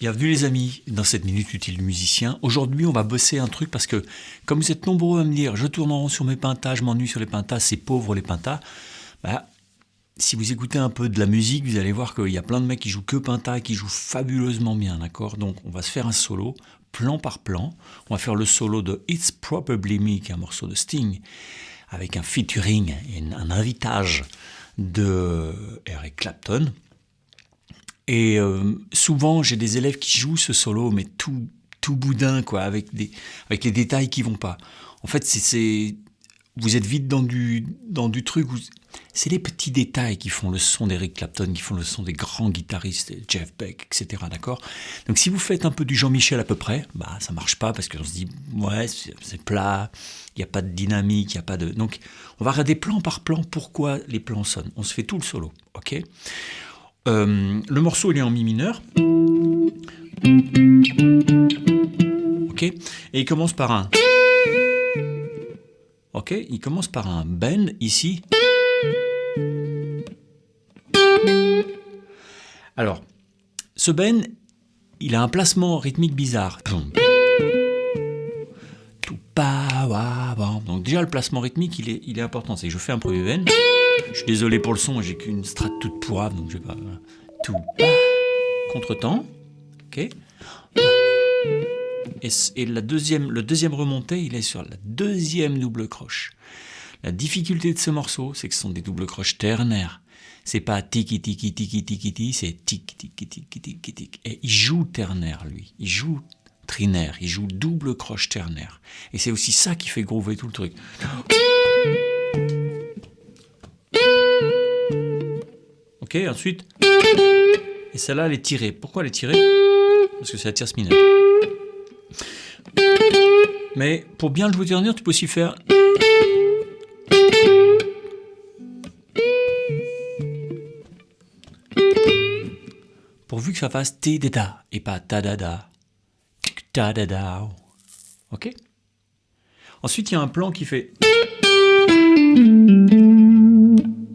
Bienvenue les amis dans cette minute utile du musicien. Aujourd'hui on va bosser un truc parce que comme vous êtes nombreux à me dire je tourne en rond sur mes pentas, je m'ennuie sur les pentas, c'est pauvre les pentas. Si vous écoutez un peu de la musique, vous allez voir qu'il y a plein de mecs qui jouent que pentas et qui jouent fabuleusement bien, d'accord? Donc on va se faire un solo, plan par plan. On va faire le solo de It's Probably Me, qui est un morceau de Sting, avec un featuring et un invitage de Eric Clapton. Et souvent, j'ai des élèves qui jouent ce solo, mais tout boudin, quoi, avec les détails qui vont pas. En fait, vous êtes vite dans du truc où c'est les petits détails qui font le son d'Eric Clapton, qui font le son des grands guitaristes, Jeff Beck, etc. D'accord ? Donc, si vous faites un peu du Jean-Michel à peu près, ça marche pas parce qu'on se dit, ouais, c'est plat, il n'y a pas de dynamique, il n'y a pas de. Donc, on va regarder plan par plan pourquoi les plans sonnent. On se fait tout le solo, ok ? Le morceau il est en mi mineur, ok, et il commence par un, ok, il commence par un bend ici. Alors, ce bend, il a un placement rythmique bizarre. Donc déjà le placement rythmique il est important. C'est que je fais un premier bend. Je suis désolé pour le son, j'ai qu'une strat toute pourrave, donc je vais pas. Tout contretemps, ok. Et le deuxième remonté, il est sur la deuxième double croche. La difficulté de ce morceau, c'est que ce sont des doubles croches ternaires. C'est pas tiki tiki tiki tiki tiki, c'est tic tic tic tic tic tic. Et il joue ternaire lui, il joue trinaire, il joue double croche ternaire. Et c'est aussi ça qui fait groover tout le truc. Ok, ensuite. Et celle-là, elle est tirée. Pourquoi elle est tirée ? Parce que c'est la tierce mineure. Mais pour bien le jouer ternaire, tu peux aussi faire. Pourvu que ça fasse T-da-da et pas ta-da-da. Ta-da-da. Ok ? Ensuite, il y a un plan qui fait.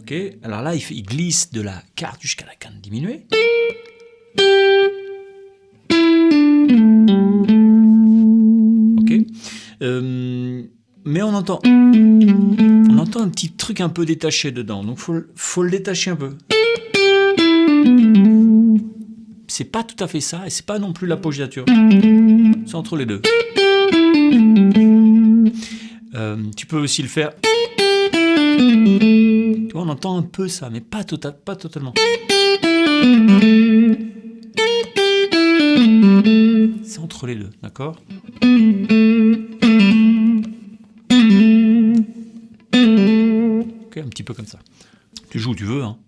Ok, alors là, il glisse de la quarte jusqu'à la quinte diminuée. Ok, mais on entend un petit truc un peu détaché dedans, donc faut le détacher un peu. C'est pas tout à fait ça, et c'est pas non plus l'appoggiature. C'est entre les deux. Tu peux aussi le faire. Tu vois, on entend un peu ça, mais pas totalement. C'est entre les deux, d'accord ? Ok, un petit peu comme ça. Tu joues où tu veux, hein.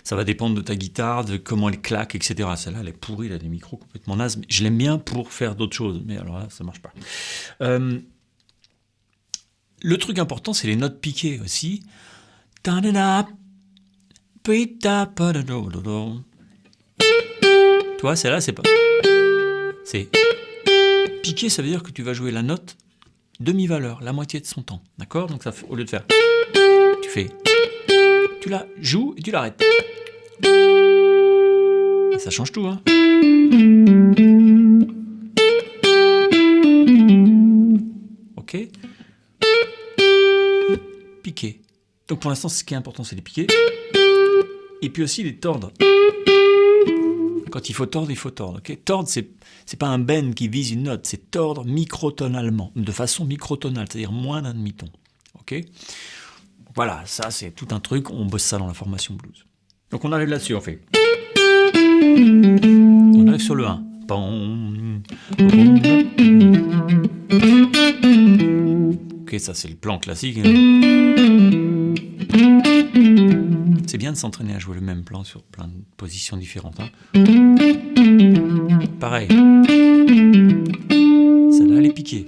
Ça va dépendre de ta guitare, de comment elle claque, etc. Celle-là, elle est pourrie, elle a des micros complètement nazes. Mais je l'aime bien pour faire d'autres choses, mais alors là, ça marche pas. Le truc important, c'est les notes piquées aussi. Tu vois, celle-là, c'est pas. C'est. Piqué, ça veut dire que tu vas jouer la note demi-valeur, la moitié de son temps. D'accord ? Donc, ça, au lieu de faire. Tu fais. Tu la joues et tu l'arrêtes. Et ça change tout, hein. Ok ? Piqué. Donc pour l'instant, ce qui est important, c'est les piquer. Et puis aussi les tordre. Quand il faut tordre, il faut tordre. Okay ? Tordre, c'est pas un bend qui vise une note, c'est tordre microtonalement, de façon microtonale, c'est-à-dire moins d'un demi-ton. Ok ? Voilà, ça c'est tout un truc, on bosse ça dans la formation blues. Donc on arrive là-dessus, on fait. On arrive sur le 1. Ok, ça c'est le plan classique. C'est bien de s'entraîner à jouer le même plan sur plein de positions différentes. Hein. Pareil. Celle-là, elle est piquée.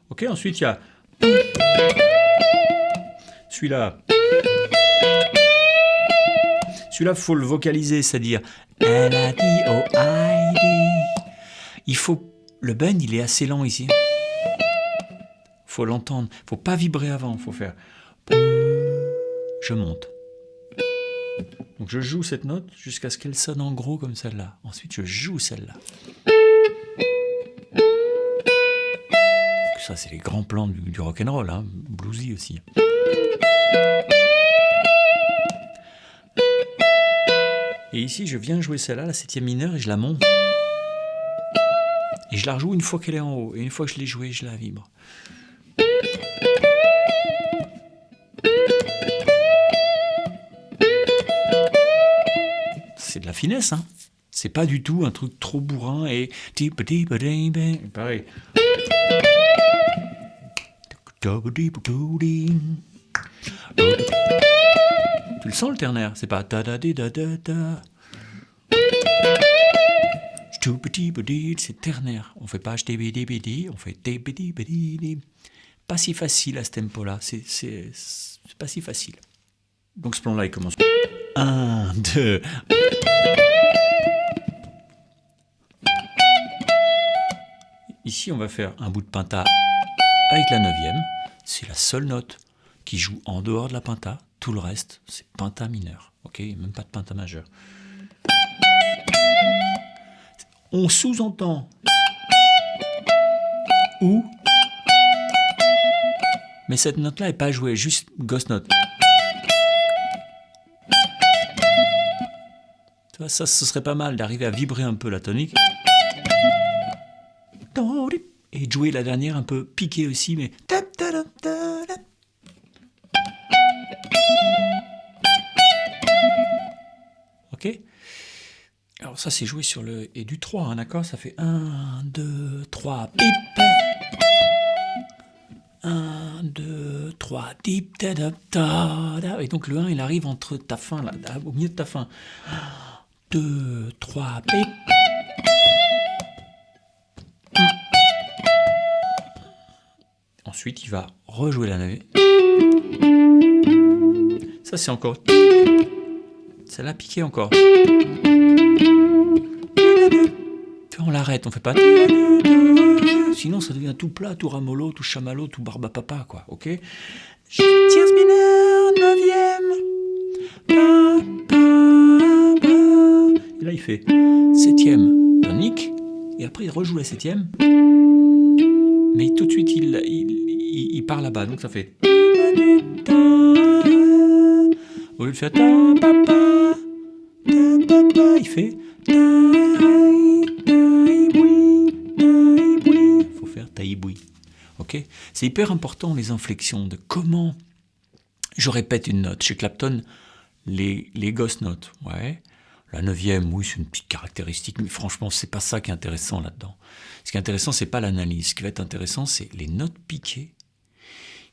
Ok, ensuite il y a celui-là. Celui-là, il faut le vocaliser, c'est-à-dire L-A-D-O-I-D. Il faut. Le bend, il est assez lent ici. Faut l'entendre. Faut pas vibrer avant. Faut faire. Je monte. Donc je joue cette note jusqu'à ce qu'elle sonne en gros comme celle-là. Ensuite, je joue celle-là. Ça, c'est les grands plans du rock'n'roll, hein, bluesy aussi. Et ici, je viens jouer celle-là, la septième mineure, et je la monte. Et je la rejoue une fois qu'elle est en haut. Et une fois que je l'ai jouée, je la vibre. C'est de la finesse, hein. C'est pas du tout un truc trop bourrin et... Pareil. Tu le sens le ternaire, c'est pas da da da da da da. C'est ternaire. On fait pas on fait pas si facile à ce tempo-là. C'est pas si facile. Donc ce plan-là, il commence. 1, 2. Ici, on va faire un bout de penta avec la neuvième. C'est la seule note qui joue en dehors de la penta. Tout le reste, c'est penta mineur. Ok, même pas de penta majeur. On sous-entend ou, mais cette note-là n'est pas jouée, juste ghost note. Tu vois, ça, ce serait pas mal d'arriver à vibrer un peu la tonique. Et de jouer la dernière un peu piquée aussi, mais... Ok ? Alors ça, c'est joué sur le... Et du 3, hein, d'accord ? Ça fait 1, 2, 3, pip. 1, 2, 3, dip, da, da, da, da. Et donc le 1, il arrive entre ta fin, là, au milieu de ta fin. 1, 2, 3, pip. Ensuite, il va rejouer la neuvième. Ça, c'est encore... Celle-là, piquée encore. On l'arrête, on fait pas... Sinon, ça devient tout plat, tout ramolo, tout chamallow, tout barbapapa, quoi, ok ? Tierce mineure, neuvième. Et là, il fait septième, tonique, et après, il rejoue la septième. Mais tout de suite, il part là-bas, donc ça fait... Au lieu de faire... Il fait... Faut faire taïboui. Ok ? C'est hyper important, les inflexions, de comment je répète une note. Chez Clapton, les ghost notes, ouais. La neuvième, oui, c'est une petite caractéristique, mais franchement, c'est pas ça qui est intéressant là-dedans. Ce qui est intéressant, c'est pas l'analyse. Ce qui va être intéressant, c'est les notes piquées.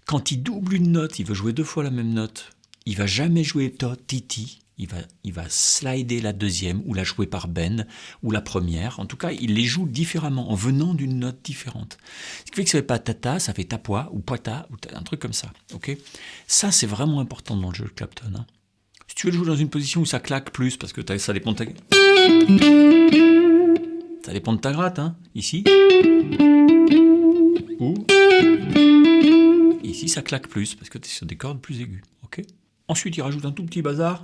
Quand il double une note, il veut jouer 2 fois la même note. Il va jamais jouer titi. Il va slider la deuxième, ou la jouer par bend, ou la première. En tout cas, il les joue différemment, en venant d'une note différente. Ce qui fait que ça ne fait pas tata, ça fait tapois, ou poita, ou un truc comme ça. Okay ? Ça, c'est vraiment important dans le jeu de Clapton. Hein. Si tu veux le jouer dans une position où ça claque plus, parce que ça dépend de ta... Ça dépend de ta gratte, hein. Ici. Ou... Ici, ça claque plus, parce que tu es sur des cordes plus aiguës. Ok ? Ensuite, il rajoute un tout petit bazar.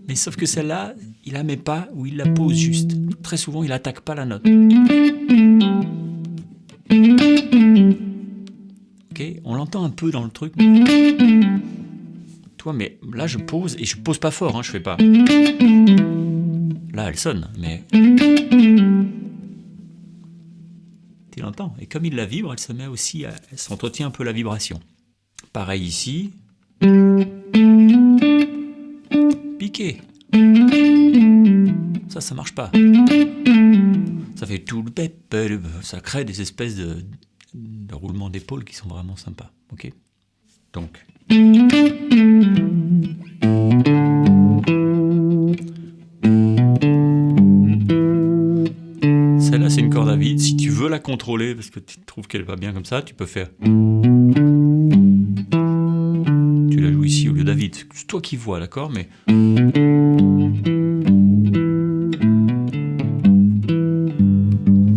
Mais sauf que celle-là, il la met pas ou il la pose juste. Très souvent, il attaque pas la note. Ok, on l'entend un peu dans le truc. Toi, mais là, je pose et je pose pas fort. Hein, je fais pas. Là, elle sonne, mais tu l'entends. Et comme il la vibre, elle se met aussi, elle s'entretient un peu la vibration. Pareil ici. Piqué. Ça marche pas. Ça fait tout le pep, ça crée des espèces de roulements d'épaule qui sont vraiment sympas. Ok ? Donc. Celle-là, c'est une corde à vide. Si tu veux la contrôler, parce que tu trouves qu'elle va bien comme ça, tu peux faire... Tu la joues ici au lieu David. C'est toi qui vois, d'accord ? Mais...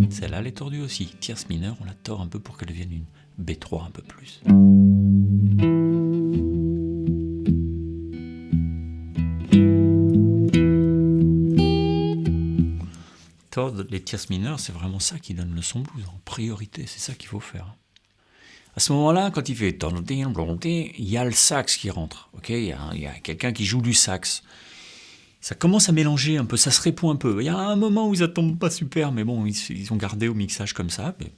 Celle-là, elle est tordue aussi. Tierce mineure, on la tord un peu pour qu'elle devienne une B3 un peu plus. cordes, les tierces mineures, c'est vraiment ça qui donne le son blues, en priorité, c'est ça qu'il faut faire. À ce moment-là, quand il fait il y a le sax qui rentre, ok, il y a quelqu'un qui joue du sax. Ça commence à mélanger un peu, ça se répond un peu. Il y a un moment où ça tombe pas super, mais bon, ils ont gardé au mixage comme ça, mais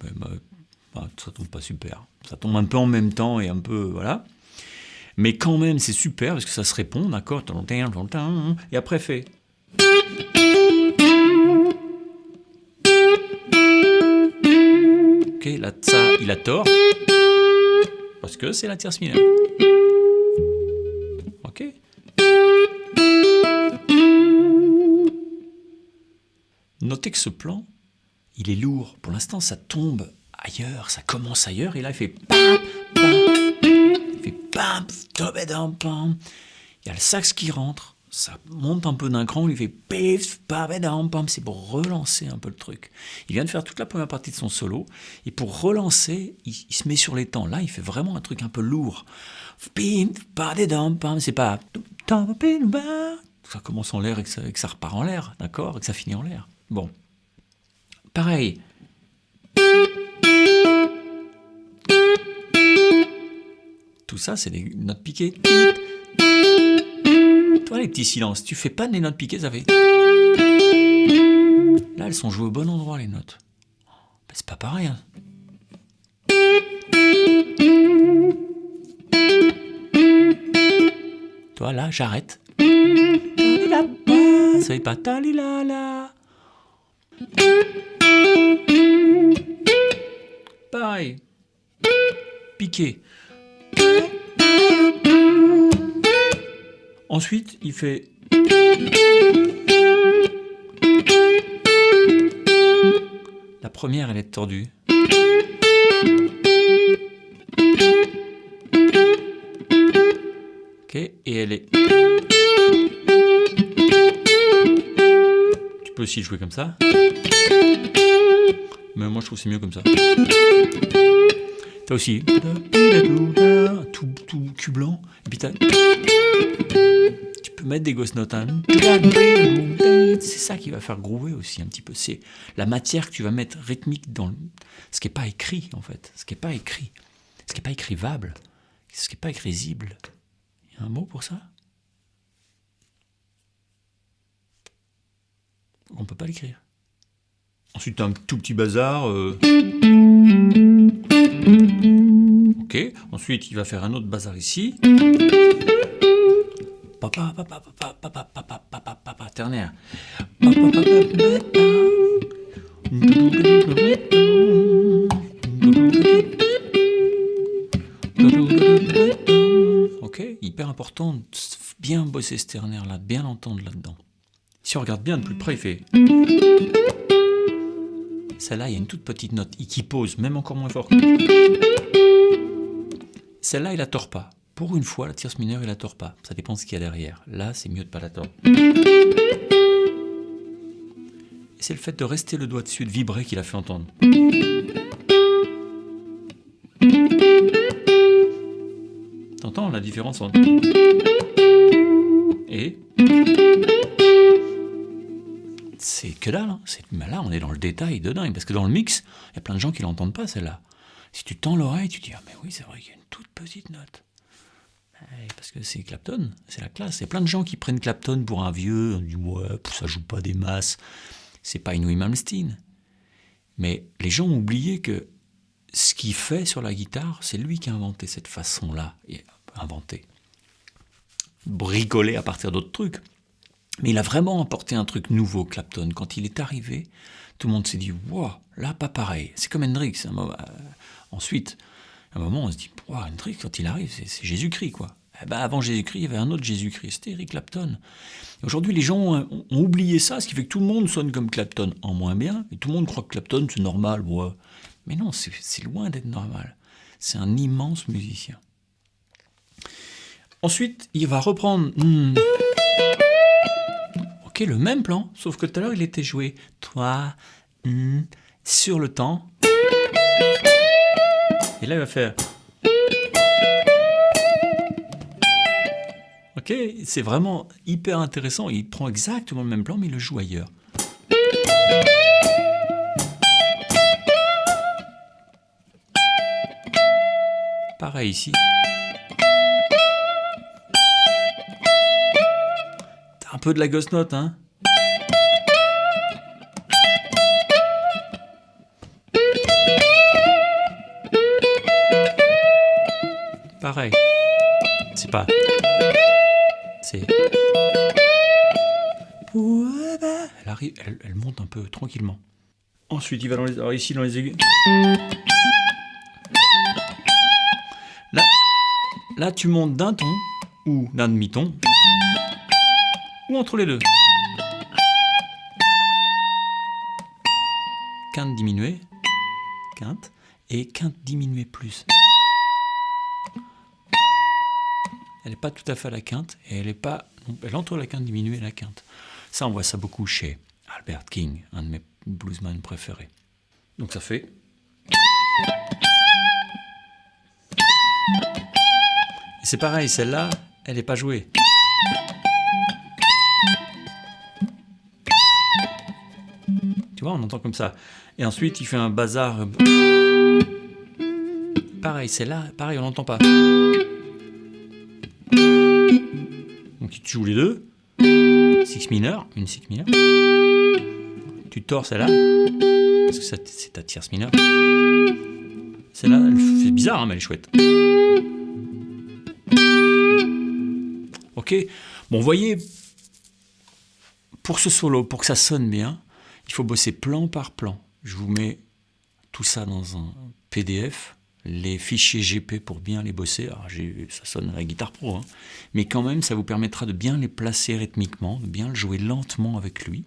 ça tombe pas super. Ça tombe un peu en même temps et un peu, voilà. Mais quand même, c'est super parce que ça se répond, d'accord. Et après, fait. Ok, là, ça, il a tort. Parce que c'est la tierce mineure. Ok. Notez que ce plan, il est lourd. Pour l'instant, ça tombe ailleurs, ça commence ailleurs. Et là, il fait. Il fait. Il y a le sax qui rentre. Ça monte un peu d'un cran, il fait c'est pour relancer un peu le truc. Il vient de faire toute la première partie de son solo, et pour relancer, il se met sur les temps. Là, il fait vraiment un truc un peu lourd. C'est pas ça commence en l'air et que ça repart en l'air, d'accord, et que ça finit en l'air. Bon, pareil. Tout ça, c'est des notes piquées. Toi, les petits silences, tu fais pas des notes piquées, ça fait. Là, elles sont jouées au bon endroit, les notes. Ben, c'est pas pareil. Hein. Toi, là, j'arrête. Ça fait pas talilala. Pareil. Piqué. Ensuite, il fait. La première, elle est tordue. Ok, et elle est. Tu peux aussi jouer comme ça. Mais moi, je trouve que c'est mieux comme ça. T'as aussi. Tout cul blanc. Et puis t'as. Tu peux mettre des ghost notes. Hein. C'est ça qui va faire groover aussi un petit peu. C'est la matière que tu vas mettre rythmique dans ce qui n'est pas écrit, en fait. Ce qui n'est pas écrit. Ce qui n'est pas écrivable. Ce qui n'est pas écrisible. Il y a un mot pour ça? On ne peut pas l'écrire. Ensuite, tu as un tout petit bazar. Ok. Ensuite, il va faire un autre bazar ici. Ternaire. Ok, hyper important de bien bosser ce ternaire là, de bien l'entendre là-dedans. Si on regarde bien de plus près, il fait. Celle-là, il y a une toute petite note qui pose, même encore moins fort. Celle-là, il la tord pas. Pour une fois, la tierce mineure, il la tord pas. Ça dépend de ce qu'il y a derrière. Là, c'est mieux de pas la tordre. Et c'est le fait de rester le doigt dessus, de vibrer, qui l'a fait entendre. T'entends la différence entre... Et... C'est que dalle. Hein. Mais là, on est dans le détail de dingue. Parce que dans le mix, il y a plein de gens qui l'entendent pas, celle-là. Si tu tends l'oreille, tu te dis « Ah mais oui, c'est vrai qu'il y a une toute petite note. » Parce que c'est Clapton, c'est la classe. Il y a plein de gens qui prennent Clapton pour un vieux. On dit « Ouais, ça joue pas des masses. » C'est pas Louis Malmsteen. Mais les gens ont oublié que ce qu'il fait sur la guitare, c'est lui qui a inventé cette façon-là. Inventé. Bricolé à partir d'autres trucs. Mais il a vraiment apporté un truc nouveau, Clapton. Quand il est arrivé, tout le monde s'est dit « Wow, là, pas pareil. » C'est comme Hendrix. Ensuite, à un moment, on se dit « Wow, Hendrix, quand il arrive, c'est Jésus-Christ, quoi. » Avant Jésus-Christ, il y avait un autre Jésus-Christ. C'était Eric Clapton. Et aujourd'hui, les gens ont oublié ça, ce qui fait que tout le monde sonne comme Clapton, en moins bien. Et tout le monde croit que Clapton, c'est normal. Ouais. Mais non, c'est loin d'être normal. C'est un immense musicien. Ensuite, il va reprendre... Ok, le même plan, sauf que tout à l'heure, il était joué. Toi, sur le temps. Et là, il va faire... Ok, c'est vraiment hyper intéressant. Il prend exactement le même plan, mais il le joue ailleurs. Pareil ici. T'as un peu de la ghost note, hein? Pareil. C'est pas. C'est. Elle arrive, elle monte un peu tranquillement. Ensuite, il va alors ici dans les aigus. Là, tu montes d'un ton ou d'un demi-ton ou entre les deux. Quinte diminuée, quinte, et quinte diminuée plus. Elle n'est pas tout à fait à la quinte, et elle est entre la quinte diminuée et la quinte. Ça, on voit ça beaucoup chez Albert King, un de mes bluesman préférés. Donc ça fait... Et c'est pareil, celle-là, elle n'est pas jouée. Tu vois, on entend comme ça. Et ensuite, il fait un bazar. Pareil, celle-là, pareil, on n'entend pas. Donc tu joues les deux. Six mineur, une six mineur. Tu tords celle-là, parce que c'est ta tierce mineure. Celle-là, c'est bizarre, hein, mais elle est chouette. Ok. Bon, vous voyez, pour ce solo, pour que ça sonne bien, il faut bosser plan par plan. Je vous mets tout ça dans un PDF, les fichiers GP pour bien les bosser. Alors, ça sonne à la guitare pro, hein, mais quand même, ça vous permettra de bien les placer rythmiquement, de bien le jouer lentement avec lui.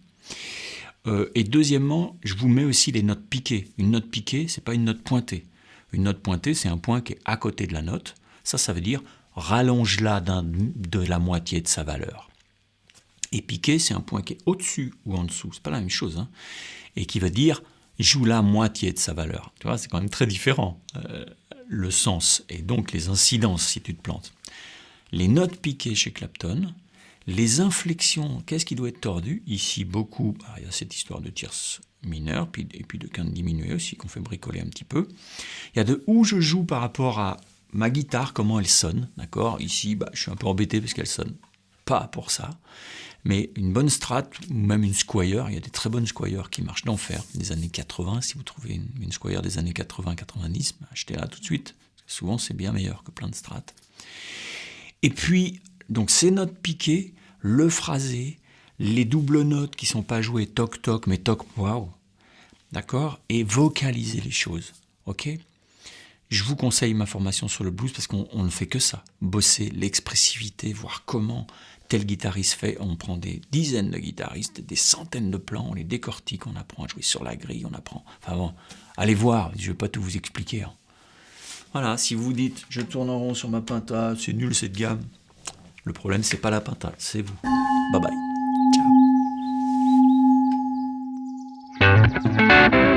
Et deuxièmement, je vous mets aussi les notes piquées. Une note piquée, c'est pas une note pointée. Une note pointée, c'est un point qui est à côté de la note. Ça veut dire rallonge-la de la moitié de sa valeur. Et piqué, c'est un point qui est au-dessus ou en dessous. C'est pas la même chose, hein. Et qui veut dire joue la moitié de sa valeur. Tu vois, c'est quand même très différent, le sens et donc les incidences si tu te plantes. Les notes piquées chez Clapton, les inflexions, qu'est-ce qui doit être tordu? Ici, beaucoup, il y a cette histoire de tierce mineure, et puis de quinte diminuée aussi, qu'on fait bricoler un petit peu. Il y a de où je joue par rapport à ma guitare, comment elle sonne, d'accord? Ici, je suis un peu embêté parce qu'elle sonne pas pour ça. Mais une bonne Strat, ou même une Squier, il y a des très bonnes Squier qui marchent d'enfer, des années 80. Si vous trouvez une Squier des années 80-90, achetez-la tout de suite. Souvent, c'est bien meilleur que plein de Strat. Et puis, donc ces notes piquées, le phrasé, les doubles notes qui ne sont pas jouées, toc toc, mais toc waouh, d'accord? Et vocaliser les choses, ok? Je vous conseille ma formation sur le blues parce qu'on ne fait que ça, bosser l'expressivité, voir comment tel guitariste fait. On prend des dizaines de guitaristes, des centaines de plans, on les décortique, on apprend à jouer sur la grille, on apprend... Enfin bon, allez voir, je ne vais pas tout vous expliquer, hein. Voilà, si vous dites, je tourne en rond sur ma Pinta, c'est nul cette gamme, le problème, c'est pas la Pinta, c'est vous. Bye bye. Ciao.